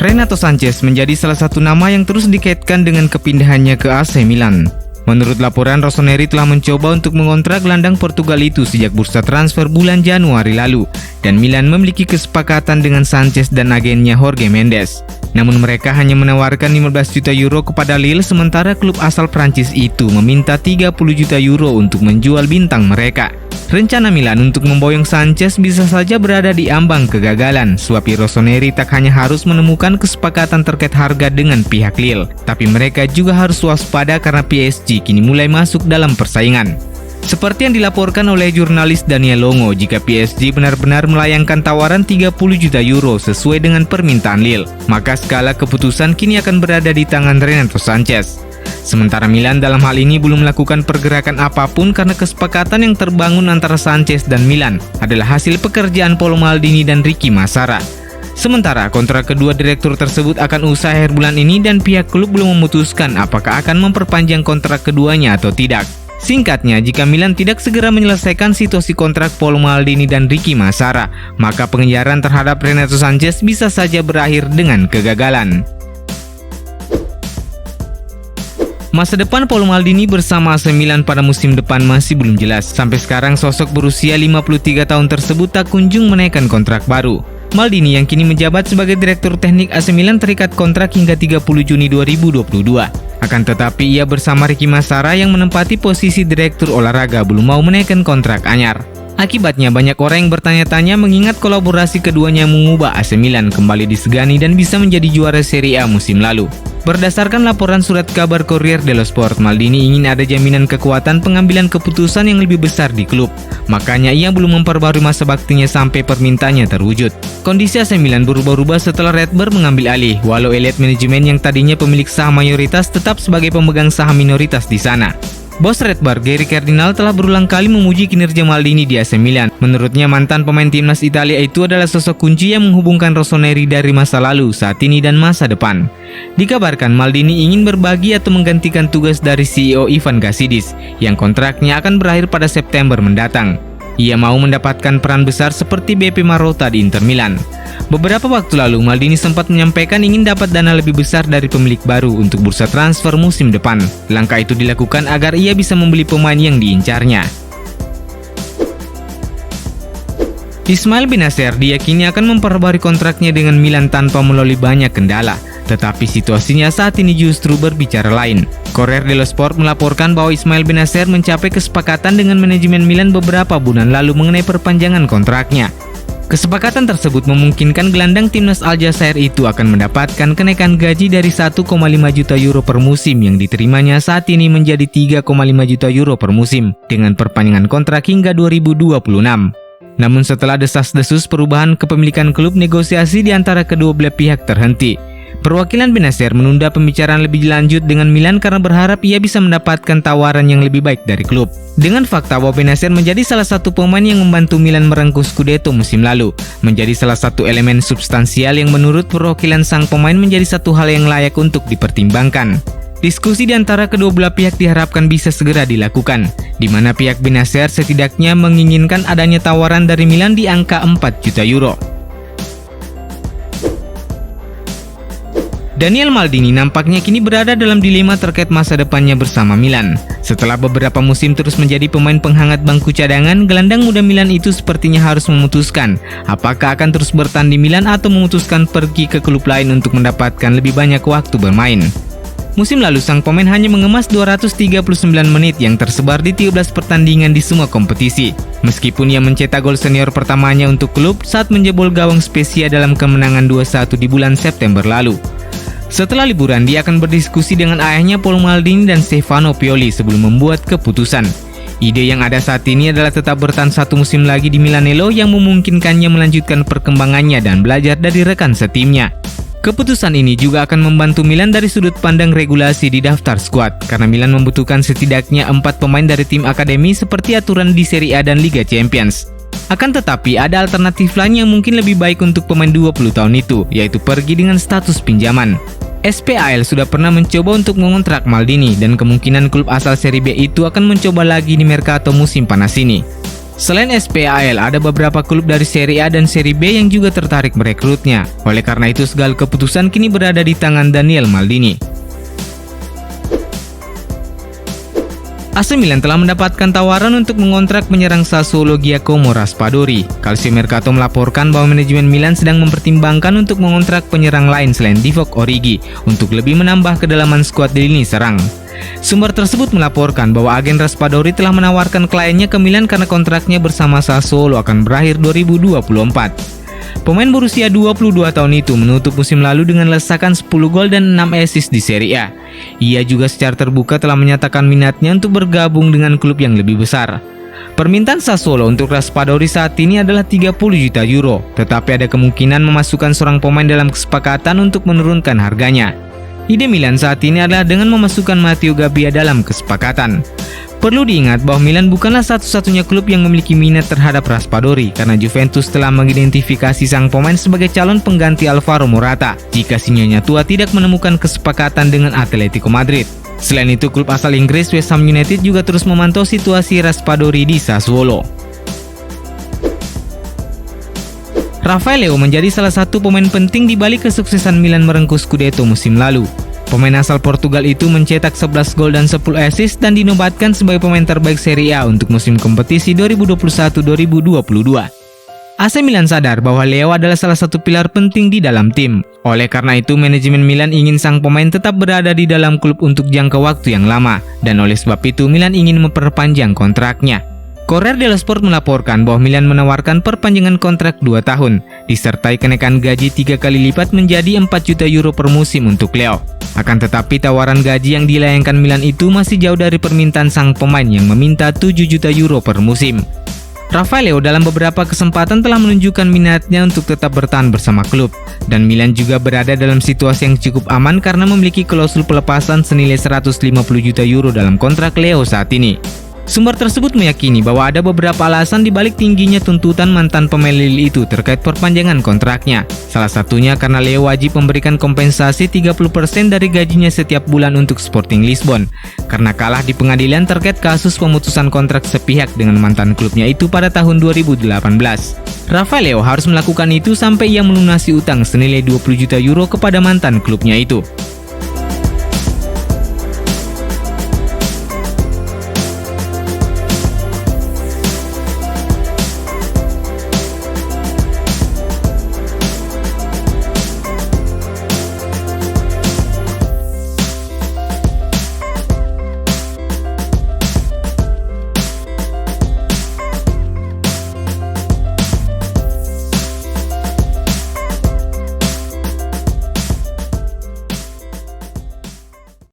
Renato Sanches menjadi salah satu nama yang terus dikaitkan dengan kepindahannya ke AC Milan. Menurut laporan, Rossoneri telah mencoba untuk mengontrak gelandang Portugal itu sejak bursa transfer bulan Januari lalu, dan Milan memiliki kesepakatan dengan Sanches dan agennya Jorge Mendes. Namun mereka hanya menawarkan 15 juta euro kepada Lille, sementara klub asal Prancis itu meminta 30 juta euro untuk menjual bintang mereka. Rencana Milan untuk memboyong Sanches bisa saja berada di ambang kegagalan, sebab Rossoneri tak hanya harus menemukan kesepakatan terkait harga dengan pihak Lille, tapi mereka juga harus waspada karena PSG kini mulai masuk dalam persaingan. Seperti yang dilaporkan oleh jurnalis Daniel Longo, jika PSG benar-benar melayangkan tawaran 30 juta euro sesuai dengan permintaan Lille, maka skala keputusan kini akan berada di tangan Renato Sanches. Sementara Milan dalam hal ini belum melakukan pergerakan apapun karena kesepakatan yang terbangun antara Sanches dan Milan adalah hasil pekerjaan Paolo Maldini dan Ricky Massara. Sementara kontrak kedua direktur tersebut akan usai akhir bulan ini dan pihak klub belum memutuskan apakah akan memperpanjang kontrak keduanya atau tidak. Singkatnya, jika Milan tidak segera menyelesaikan situasi kontrak Paolo Maldini dan Ricky Massara, maka pengejaran terhadap Renato Sanches bisa saja berakhir dengan kegagalan. Masa depan Paolo Maldini bersama AC Milan pada musim depan masih belum jelas. Sampai sekarang sosok berusia 53 tahun tersebut tak kunjung menaikkan kontrak baru. Maldini yang kini menjabat sebagai direktur teknik AC Milan terikat kontrak hingga 30 Juni 2022. Akan tetapi ia bersama Ricky Massara yang menempati posisi direktur olahraga belum mau menaikkan kontrak anyar. Akibatnya banyak orang yang bertanya-tanya mengingat kolaborasi keduanya mengubah AC Milan kembali disegani dan bisa menjadi juara Serie A musim lalu. Berdasarkan laporan surat kabar Corriere dello Sport, Maldini ingin ada jaminan kekuatan pengambilan keputusan yang lebih besar di klub. Makanya ia belum memperbarui masa baktinya sampai permintaannya terwujud. Kondisi AC Milan berubah-ubah setelah Redbird mengambil alih, walau elite manajemen yang tadinya pemilik saham mayoritas tetap sebagai pemegang saham minoritas di sana. Bos Redbird, Gary Cardinal, telah berulang kali memuji kinerja Maldini di AC Milan. Menurutnya, mantan pemain timnas Italia itu adalah sosok kunci yang menghubungkan Rossoneri dari masa lalu, saat ini, dan masa depan. Dikabarkan Maldini ingin berbagi atau menggantikan tugas dari CEO Ivan Gazidis, yang kontraknya akan berakhir pada September mendatang. Ia mau mendapatkan peran besar seperti BP Marotta di Inter Milan. Beberapa waktu lalu, Maldini sempat menyampaikan ingin dapat dana lebih besar dari pemilik baru untuk bursa transfer musim depan. Langkah itu dilakukan agar ia bisa membeli pemain yang diincarnya. Ismail Bennacer diyakini akan memperbarui kontraknya dengan Milan tanpa melalui banyak kendala. Tetapi situasinya saat ini justru berbicara lain. Corriere dello Sport melaporkan bahwa Ismail Bennacer mencapai kesepakatan dengan manajemen Milan beberapa bulan lalu mengenai perpanjangan kontraknya. Kesepakatan tersebut memungkinkan gelandang timnas Aljazair itu akan mendapatkan kenaikan gaji dari 1,5 juta euro per musim yang diterimanya saat ini menjadi 3,5 juta euro per musim dengan perpanjangan kontrak hingga 2026. Namun setelah desas-desus perubahan kepemilikan klub, negosiasi di antara kedua belah pihak terhenti. Perwakilan Bennacer menunda pembicaraan lebih lanjut dengan Milan karena berharap ia bisa mendapatkan tawaran yang lebih baik dari klub. Dengan fakta bahwa Bennacer menjadi salah satu pemain yang membantu Milan merengkuh Scudetto musim lalu, menjadi salah satu elemen substansial yang menurut perwakilan sang pemain menjadi satu hal yang layak untuk dipertimbangkan. Diskusi di antara kedua belah pihak diharapkan bisa segera dilakukan, di mana pihak Bennacer setidaknya menginginkan adanya tawaran dari Milan di angka 4 juta euro. Daniel Maldini nampaknya kini berada dalam dilema terkait masa depannya bersama Milan. Setelah beberapa musim terus menjadi pemain penghangat bangku cadangan, gelandang muda Milan itu sepertinya harus memutuskan apakah akan terus bertahan di Milan atau memutuskan pergi ke klub lain untuk mendapatkan lebih banyak waktu bermain. Musim lalu sang pemain hanya mengemas 239 menit yang tersebar di 13 pertandingan di semua kompetisi. Meskipun ia mencetak gol senior pertamanya untuk klub saat menjebol gawang Spezia dalam kemenangan 2-1 di bulan September lalu. Setelah liburan, dia akan berdiskusi dengan ayahnya Paolo Maldini dan Stefano Pioli sebelum membuat keputusan. Ide yang ada saat ini adalah tetap bertahan satu musim lagi di Milanello yang memungkinkannya melanjutkan perkembangannya dan belajar dari rekan setimnya. Keputusan ini juga akan membantu Milan dari sudut pandang regulasi di daftar skuad, karena Milan membutuhkan setidaknya 4 pemain dari tim akademi seperti aturan di Serie A dan Liga Champions. Akan tetapi, ada alternatif lain yang mungkin lebih baik untuk pemain 20 tahun itu, yaitu pergi dengan status pinjaman. SPAL sudah pernah mencoba untuk mengontrak Maldini dan kemungkinan klub asal Serie B itu akan mencoba lagi di Mercato musim panas ini. Selain SPAL, ada beberapa klub dari Serie A dan Serie B yang juga tertarik merekrutnya. Oleh karena itu, segala keputusan kini berada di tangan Daniel Maldini. AC Milan telah mendapatkan tawaran untuk mengontrak penyerang Sassuolo Giacomo Raspadori. Calcio Mercato melaporkan bahwa manajemen Milan sedang mempertimbangkan untuk mengontrak penyerang lain selain Divock Origi untuk lebih menambah kedalaman skuad di lini serang. Sumber tersebut melaporkan bahwa agen Raspadori telah menawarkan kliennya ke Milan karena kontraknya bersama Sassuolo akan berakhir 2024. Pemain berusia 22 tahun itu menutup musim lalu dengan lesakan 10 gol dan 6 assist di Serie A. Ia juga secara terbuka telah menyatakan minatnya untuk bergabung dengan klub yang lebih besar. Permintaan Sassuolo untuk Raspadori saat ini adalah 30 juta euro, tetapi ada kemungkinan memasukkan seorang pemain dalam kesepakatan untuk menurunkan harganya. Ide Milan saat ini adalah dengan memasukkan Matteo Gabbia dalam kesepakatan. Perlu diingat bahwa Milan bukanlah satu-satunya klub yang memiliki minat terhadap Raspadori karena Juventus telah mengidentifikasi sang pemain sebagai calon pengganti Alvaro Morata jika si nyonya tua tidak menemukan kesepakatan dengan Atletico Madrid. Selain itu, klub asal Inggris West Ham United juga terus memantau situasi Raspadori di Sassuolo. Rafael Leao menjadi salah satu pemain penting di balik kesuksesan Milan merengkuh Scudetto musim lalu. Pemain asal Portugal itu mencetak 11 gol dan 10 assist dan dinobatkan sebagai pemain terbaik Serie A untuk musim kompetisi 2021-2022. AC Milan sadar bahwa Leao adalah salah satu pilar penting di dalam tim. Oleh karena itu, manajemen Milan ingin sang pemain tetap berada di dalam klub untuk jangka waktu yang lama, dan oleh sebab itu Milan ingin memperpanjang kontraknya. Corriere dello Sport melaporkan bahwa Milan menawarkan perpanjangan kontrak 2 tahun, disertai kenaikan gaji 3 kali lipat menjadi 4 juta euro per musim untuk Leao. Akan tetapi tawaran gaji yang dilayangkan Milan itu masih jauh dari permintaan sang pemain yang meminta 7 juta euro per musim. Rafael Leao dalam beberapa kesempatan telah menunjukkan minatnya untuk tetap bertahan bersama klub, dan Milan juga berada dalam situasi yang cukup aman karena memiliki klausul pelepasan senilai 150 juta euro dalam kontrak Leao saat ini. Sumber tersebut meyakini bahwa ada beberapa alasan di balik tingginya tuntutan mantan pemain Lille itu terkait perpanjangan kontraknya. Salah satunya karena Leo wajib memberikan kompensasi 30% dari gajinya setiap bulan untuk Sporting Lisbon, karena kalah di pengadilan terkait kasus pemutusan kontrak sepihak dengan mantan klubnya itu pada tahun 2018. Rafael Leao harus melakukan itu sampai ia melunasi utang senilai 20 juta euro kepada mantan klubnya itu.